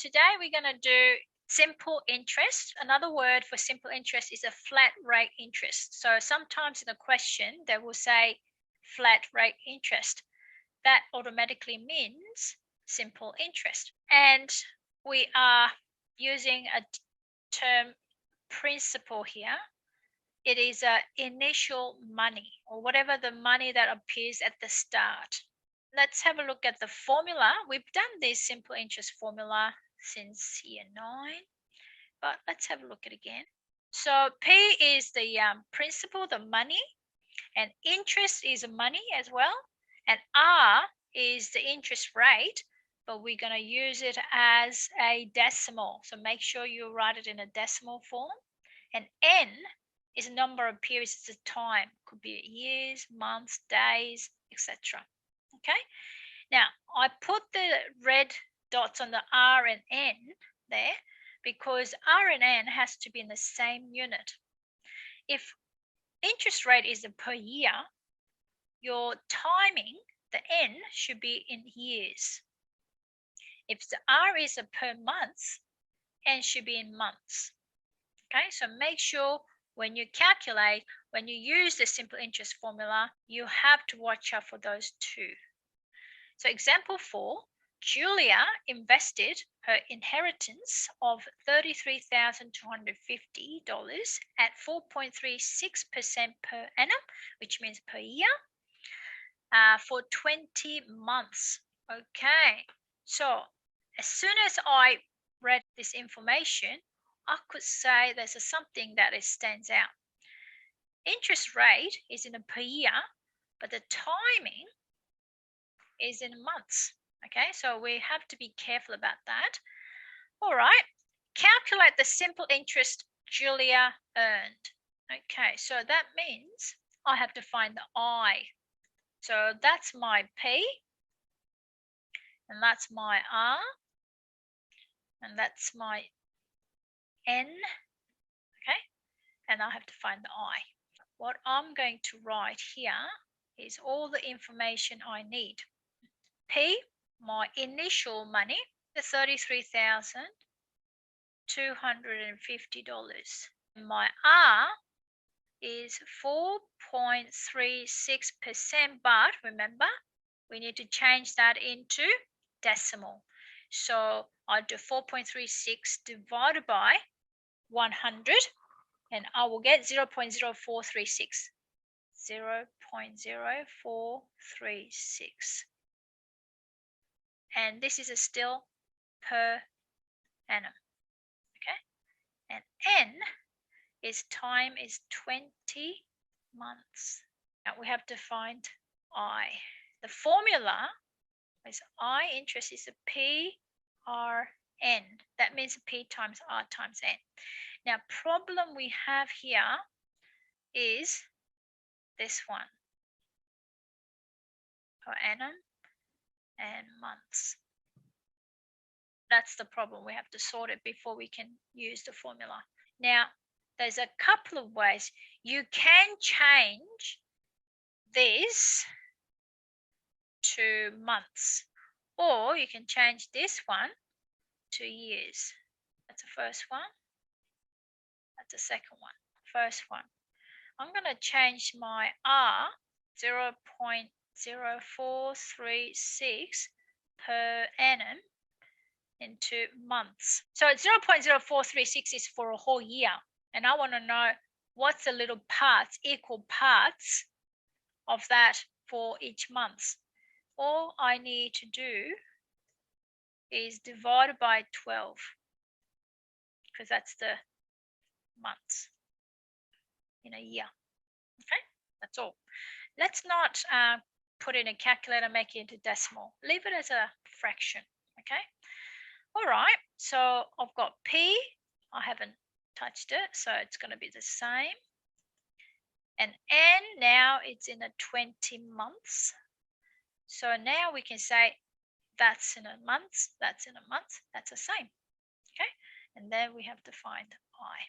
today we're going to do simple interest. Another word for simple interest is a flat rate interest. So sometimes in a question they will say flat rate interest. That automatically means simple interest. And we are using a term principal here. It is initial money, or whatever the money that appears at the start. Let's have a look at the formula. We've done this simple interest formula since year 9, but let's have a look at it again. So P is the principal, the money, and interest is money as well, and R is the interest rate, but we're going to use it as a decimal. So make sure you write it in a decimal form. And N is a number of periods, it's a time. Could be years, months, days, etc. Okay, now I put the red dots on the R and N there because R and N has to be in the same unit. If interest rate is per year, your timing, the N, should be in years. If the R is per month, N should be in months. Okay, so make sure when you calculate, when you use the simple interest formula, you have to watch out for those two. So example 4, Julia invested her inheritance of $33,250 at 4.36% per annum, which means per year, for 20 months. Okay, so as soon as I read this information, I could say there's something that stands out. Interest rate is in a per year, but the timing is in months. Okay, so we have to be careful about that. All right, calculate the simple interest Julia earned. Okay, so that means I have to find the I. So that's my P, and that's my R, and that's my N. Okay, and I have to find the I. What I'm going to write here is all the information I need. P, my initial money, the $33,250. My R is 4.36%, but remember, we need to change that into decimal. So I do 4.36 divided by 100, and I will get 0.0436. 0.0436. And this is still per annum. Okay, and N is time is 20 months. Now we have to find I. The formula is I interest is a PRN. That means P times R times N. Now problem we have here is this one, per annum and months. That's the problem. We have to sort it before we can use the formula. Now, there's a couple of ways. You can change this to months, or you can change this one to years. That's the first one. That's the second one. First one. I'm going to change my R 0.0436 per annum into months. So 0.0436 is for a whole year, and I want to know what's the little parts, equal parts of that for each month. All I need to do is divide by 12, because that's the months in a year. Okay, that's all. Let's not put in a calculator, make it into decimal. Leave it as a fraction. Okay. All right. So I've got P. I haven't touched it, so it's going to be the same. And N, now it's in a 20 months. So now we can say that's in a month, that's in a month, that's the same. Okay. And then we have to find I.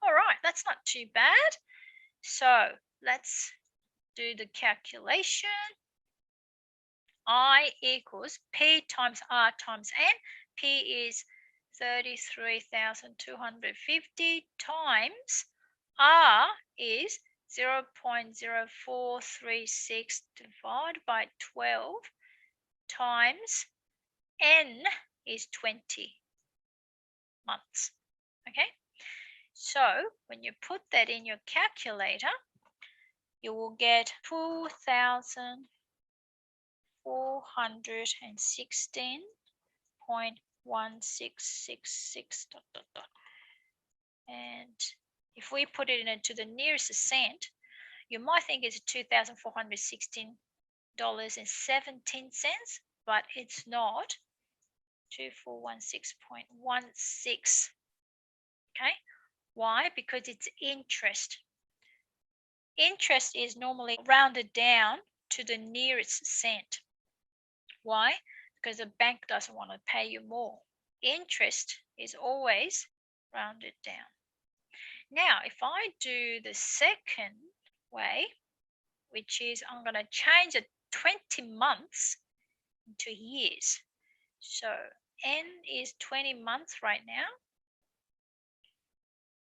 All right. That's not too bad. So let's do the calculation. I equals P times R times N. P is 33,250 times R is 0.0436 divided by 12 times N is 20 months. Okay, so when you put that in your calculator, you will get 4,416.1666 ... And if we put it into the nearest cent, you might think it's $2,416.17, but it's not. 2416.16. Okay, why? Because it's interest. Interest is normally rounded down to the nearest cent. Why? Because the bank doesn't want to pay you more. Interest is always rounded down. Now, if I do the second way, which is I'm going to change the 20 months into years. So N is 20 months right now.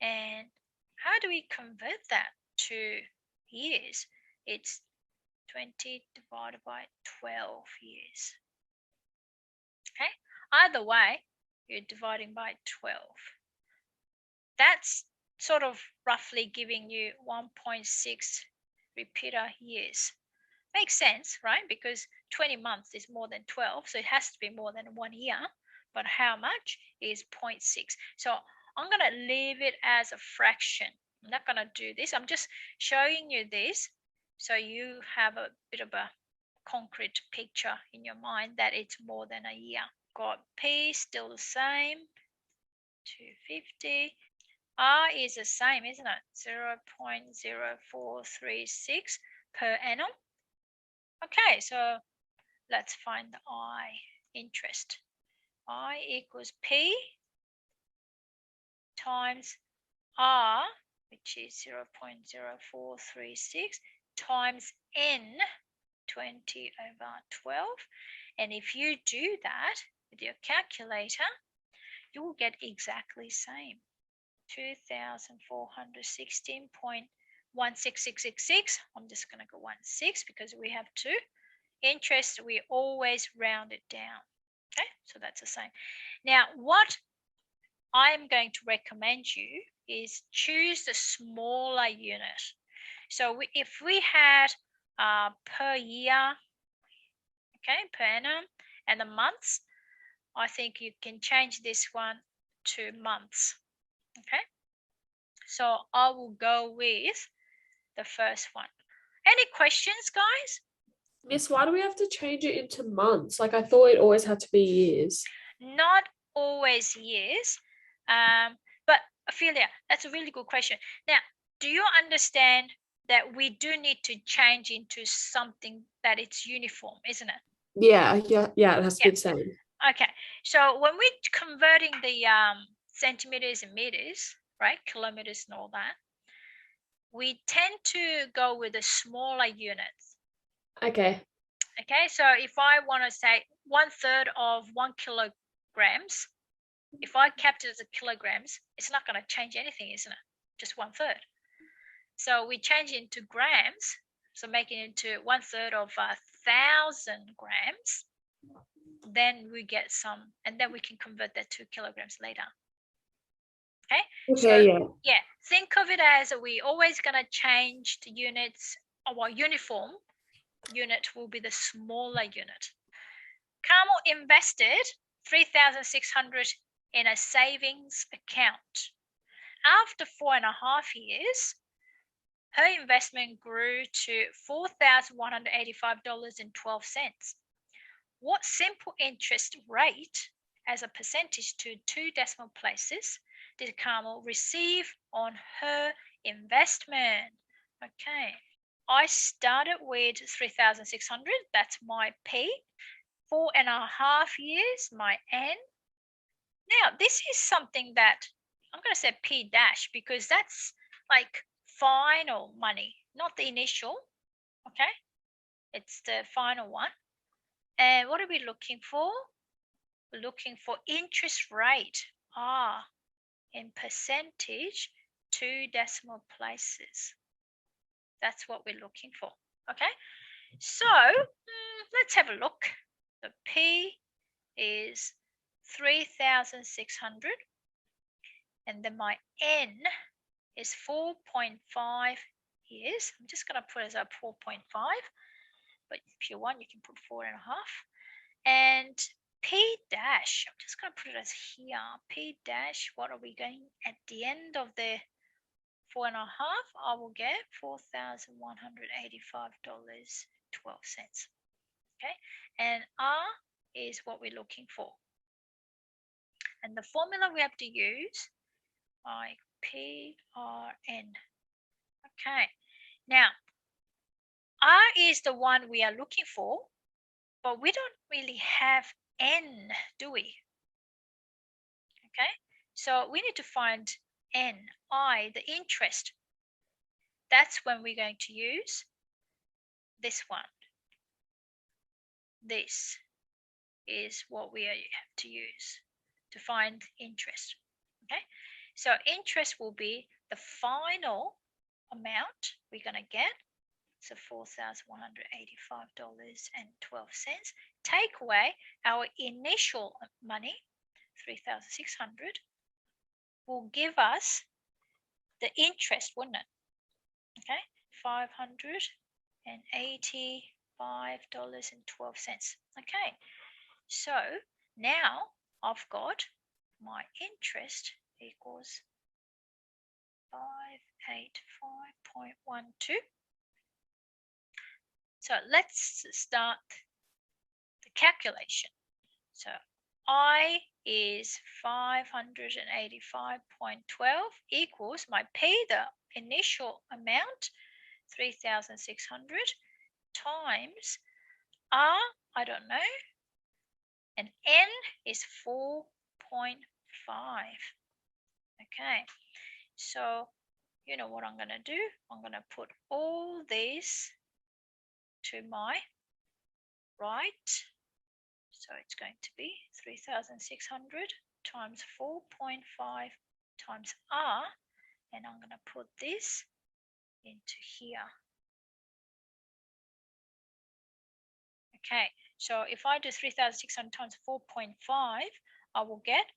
And how do we convert that to years? It's 20 divided by 12 years. Okay, either way, you're dividing by 12. That's sort of roughly giving you 1.6 repeater years. Makes sense, right? Because 20 months is more than 12, so it has to be more than 1 year. But how much is 0.6? So I'm going to leave it as a fraction. I'm not going to do this. I'm just showing you this so you have a bit of a concrete picture in your mind that it's more than a year. Got P still the same, 250. R is the same, isn't it? 0.0436 per annum. Okay, so let's find the I, interest. I equals P times R, which is 0.0436, times N, 20 over 12. And if you do that with your calculator, you will get exactly the same. 2,416.16666. I'm just going to go 16 because we have 2. Interest, we always round it down. Okay, so that's the same. Now, what I'm going to recommend you is choose the smaller unit. So if we had per year, okay, per annum, and the months, I think you can change this one to months. Okay, so I will go with the first one. Any questions, guys? Miss, why do we have to change it into months? Like, I thought it always had to be years. Not always years, but Ophelia, that's a really good question. Now, do you understand that we do need to change into something that it's uniform, isn't it? Yeah, it has to be the same. Okay, so when we're converting the centimeters and meters, right, kilometers and all that, we tend to go with the smaller units. Okay. Okay, so if I want to say 1/3 of 1 kilograms, if I kept it as a kilograms, it's not going to change anything, isn't it? Just 1/3. So we change it into grams, so making it into 1/3 of 1,000 grams. Then we get some, and then we can convert that to kilograms later. Okay. So, yeah, think of it as we always going to change the units. Our uniform unit will be the smaller unit. Carmel invested 3,600 in a savings account. After 4.5 years, her investment grew to $4,185.12. What simple interest rate as a percentage to 2 decimal places did Carmel receive on her investment? Okay, I started with 3,600. That's my P. 4.5 years, my N. Now, this is something that I'm going to say P dash because that's like final money, not the initial. Okay, it's the final one. And what are we looking for? we're looking for interest rate, R, in percentage, 2 decimal places. That's what we're looking for, okay? So let's have a look. The P is 3,600, and then my N is 4.5 years. I'm just going to put it as a 4.5, but if you want, you can put 4.5. And P dash, I'm just going to put it as here. P dash, what are we going at the end of the 4.5? I will get $4,185.12. Okay, and R is what we're looking for. And the formula we have to use, IPRN. Okay, now R is the one we are looking for, but we don't really have N, do we? Okay, so we need to find N, I, the interest. That's when we're going to use this one. This is what we have to use to find interest. Okay, so interest will be the final amount we're going to get. So $4,185.12. Take away our initial money, 3,600, will give us the interest, wouldn't it? Okay, $585.12. Okay, so now I've got my interest equals 585.12. So let's start the calculation. So I is 585.12 equals my P, the initial amount, 3,600, times R, I don't know, and N is 4.5. Okay, so you know what I'm going to do? I'm going to put all these to my right. So it's going to be 3,600 times 4.5 times R, and I'm going to put this into here. Okay, so if I do 3,600 times 4.5, I will get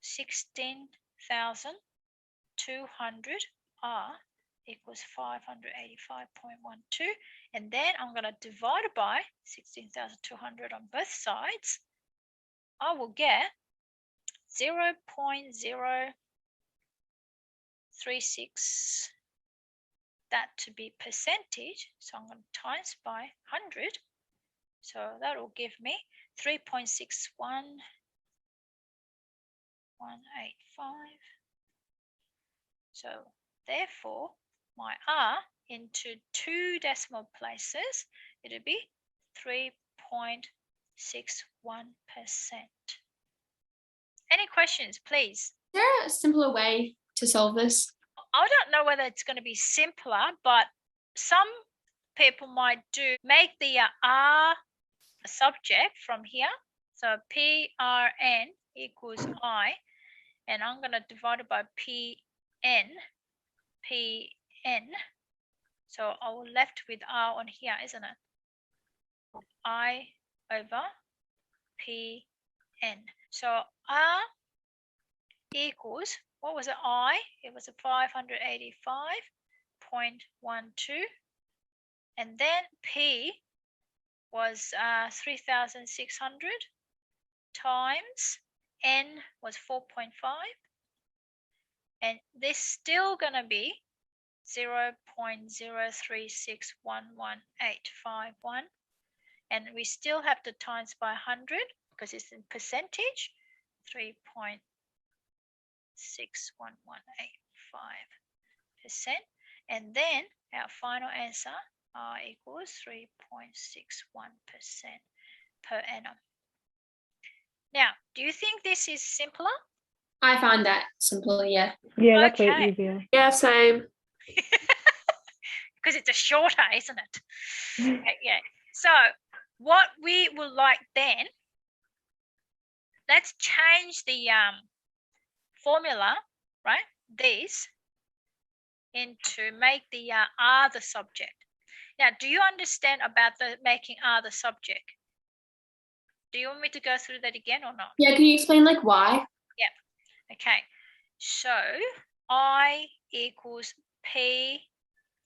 16,200 R equals 585.12, and then I'm going to divide it by 16,200 on both sides. I will get 0.036, that to be percentage, so I'm going to times by 100, so that will give me 3.61185. So therefore my R into 2 decimal places, it'll be 3.61%. Any questions, please? Is there a simpler way to solve this? I don't know whether it's going to be simpler, but some people might make the R a subject from here. So PRN equals I, and I'm going to divide it by PN. So I will left with R on here, isn't it? I over PN. So R equals, what was it, I? It was a 585.12. And then P was 3,600 times N was 4.5. And this still going to be 0.03611,851. And we still have to times by 100 because it's in percentage, 3.61185%. And then our final answer equals 3.61% per annum. Now, do you think this is simpler? I find that simpler, yeah. Yeah, that's way easier. Yeah, same. Because it's a shorter, isn't it? Okay, yeah. So what we would like then let's change the formula, right? This into make the R the subject. Now, do you understand about the making R the subject? Do you want me to go through that again or not? Yeah, can you explain like why? Yeah. Okay. So I equals P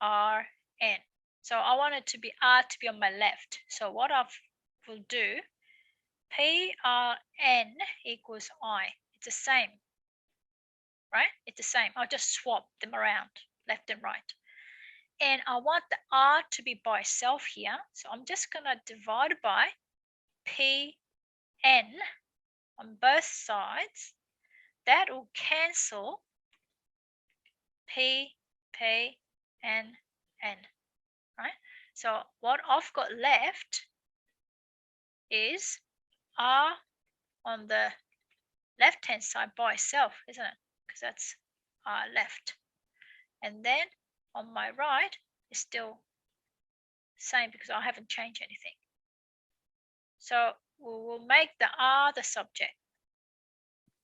R N. So I want it to be R to be on my left. So what I will do, P R N equals I. It's the same, right? It's the same. I'll just swap them around, left and right. And I want the R to be by itself here. So I'm just going to divide by P N on both sides. That will cancel P, N, right? So what I've got left is R on the left-hand side by itself, isn't it? Because that's R left. And then on my right is still same because I haven't changed anything. So we will make the R the subject.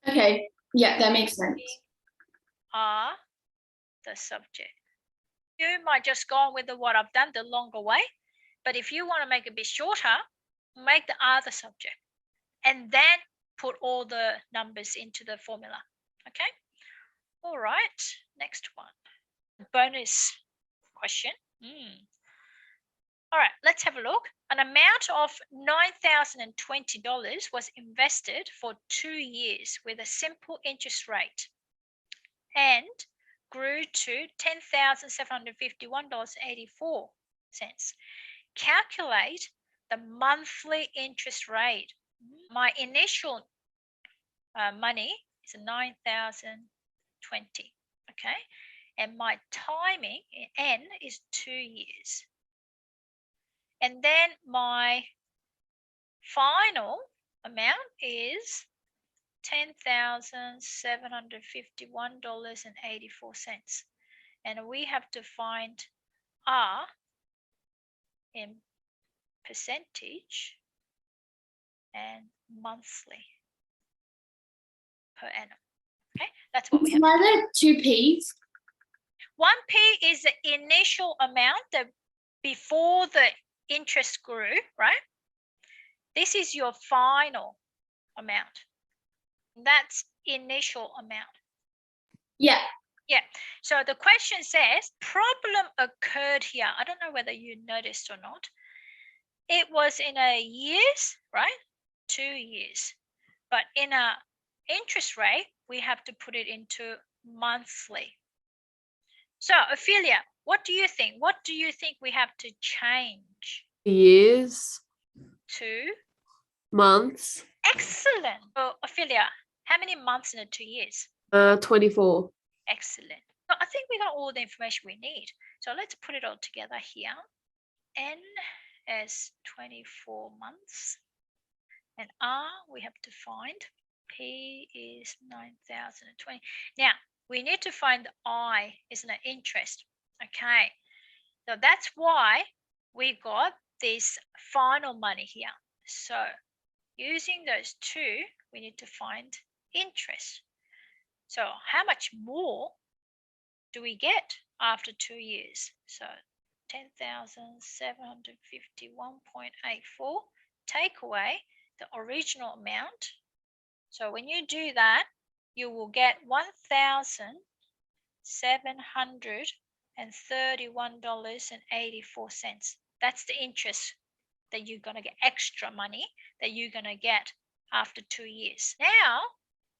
Okay, yeah, that makes sense. R the subject. You might just go on with what I've done the longer way, but if you want to make it a bit shorter, make the R the subject and then put all the numbers into the formula. Okay? All right, next one. Bonus question. All right, let's have a look. An amount of $9,020 was invested for 2 years with a simple interest rate and grew to $10,751.84. Calculate the monthly interest rate. My initial money is $9,020, okay? And my timing, N, is 2 years. And then my final amount is $10,751.84. And we have to find R in percentage and monthly per annum. Okay, that's what we have. Why are there 2 P's? 1P is the initial amount that before the interest grew, right? This is your final amount. That's initial amount. Yeah. Yeah. So the question says, problem occurred here. I don't know whether you noticed or not. It was in a years, right? 2 years. But in a interest rate, we have to put it into monthly. So, Ophelia, what do you think? What do you think we have to change? Years, To months, excellent. So, Ophelia, how many months in the 2 years? 24. Excellent. So I think we got all the information we need. So let's put it all together here. N as 24 months. And R we have to find. P is 9,020. Now, we need to find the I, isn't it? Interest. Okay. So that's why we got this final money here. So using those two, we need to find interest. So how much more do we get after 2 years? So 10,751.84, take away the original amount. So when you do that, you will get $1,731.84. That's the interest that you're going to get, extra money that you're going to get after 2 years. Now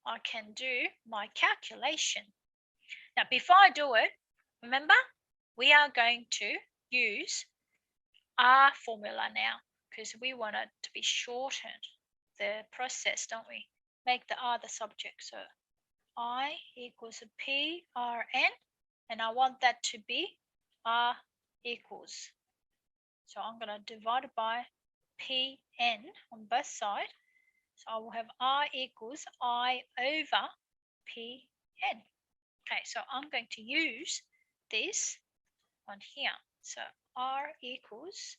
I can do my calculation. Now, before I do it, remember, we are going to use our formula now because we want it to be shortened, the process, don't we? Make the R the subject. So I equals a PRN, and I want that to be R equals. So I'm going to divide it by PN on both sides. So I will have R equals I over PN. Okay, so I'm going to use this one here. So R equals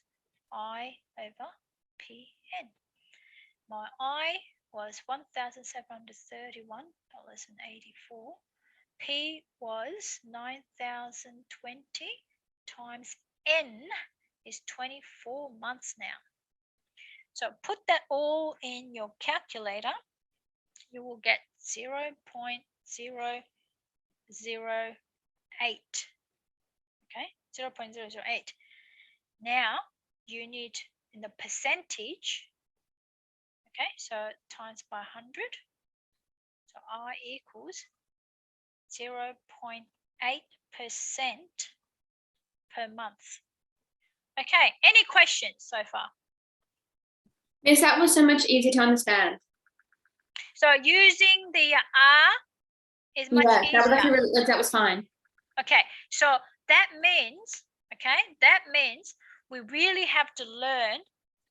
I over PN. My I was $1,731.84. P was 9,020 times N is 24 months now. So put that all in your calculator. You will get 0.008. Okay, 0.008. Now you need in the percentage. Okay, so times by 100. So I equals 0.8% per month. Okay, any questions so far? Miss, that was so much easier to understand. So using the R is much Yeah, easier. that was actually really, that was fine. Okay, so that means, we really have to learn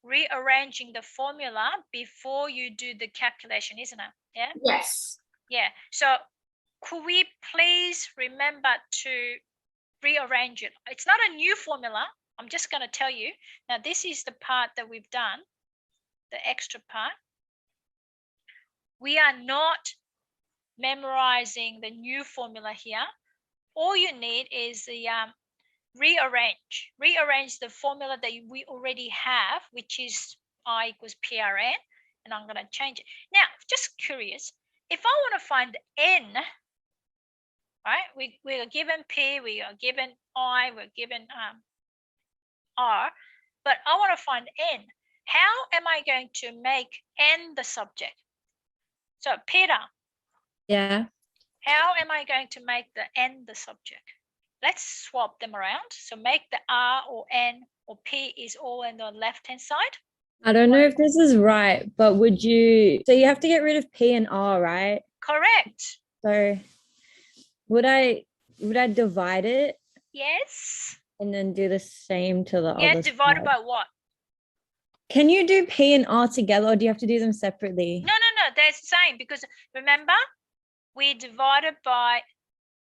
rearranging the formula before you do the calculation, isn't it? Yeah? Yes. Yeah. So could we please remember to rearrange it? It's not a new formula. I'm just going to tell you. Now, this is the part that we've done, the extra part. We are not memorizing the new formula here. All you need is the rearrange the formula that we already have, which is I equals PRN, and I'm going to change it. Now, just curious, if I want to find N, right, we are given P, we are given I, we're given R, but I want to find N. How am I going to make N the subject? So Peter. Yeah. How am I going to make the N the subject? Let's swap them around. So make the R or N or P is all in the left-hand side. I don't know if this is right, but so you have to get rid of P and R, right? Correct. So would I divide it? Yes. And then do the same to the other Yeah, divided side? by what? Can you do P and R together, or do you have to do them separately? No, they're the same, because remember, we divided by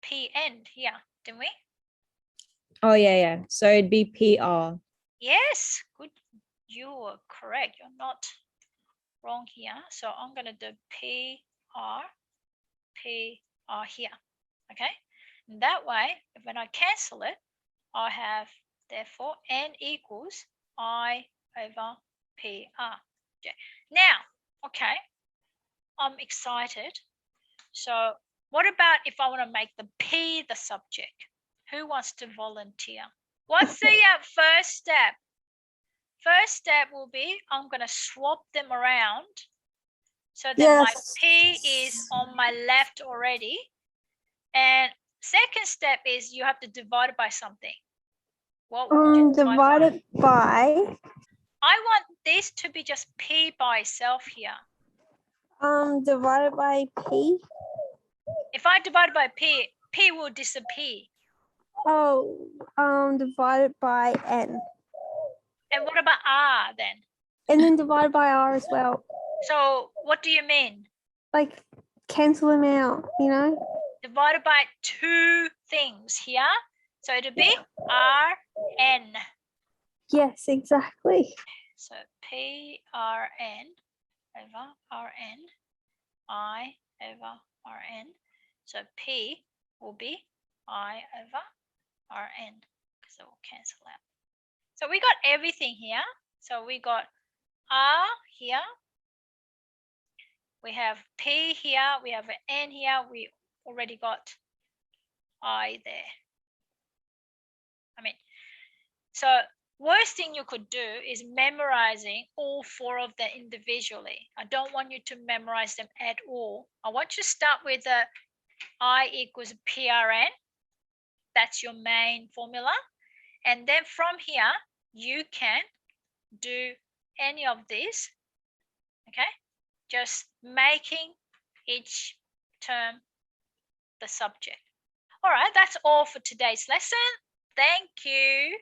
PN here, didn't we? Oh, yeah. So it'd be PR. Yes, good. You are correct. You're not wrong here. So I'm going to do PR here. Okay? And that way, when I cancel it, I have, therefore, N equals I over PR. Okay. Now, okay, I'm excited. So what about if I want to make the P the subject? Who wants to volunteer? What's the first step? First step will be I'm going to swap them around so that my P is on my left already. And second step is you have to divide it by something. What would you divide it by? I want this to be just P by itself here. Divided by P. If I divide by P, P will disappear. Oh, divided by N. And what about R then? And then divided by R as well. So what do you mean? Like cancel them out, you know? Divided by two things here. So it'll be RN. Yes, exactly. So PRN over RN, I over RN. So P will be I over RN, because it will cancel out. So we got everything here. So we got R here. We have P here. We have an N here. We already got I there. So worst thing you could do is memorizing all four of them individually. I don't want you to memorize them at all. I want you to start with the I equals PRN. That's your main formula. And then from here, you can do any of these, okay? Just making each term the subject. All right, that's all for today's lesson. Thank you.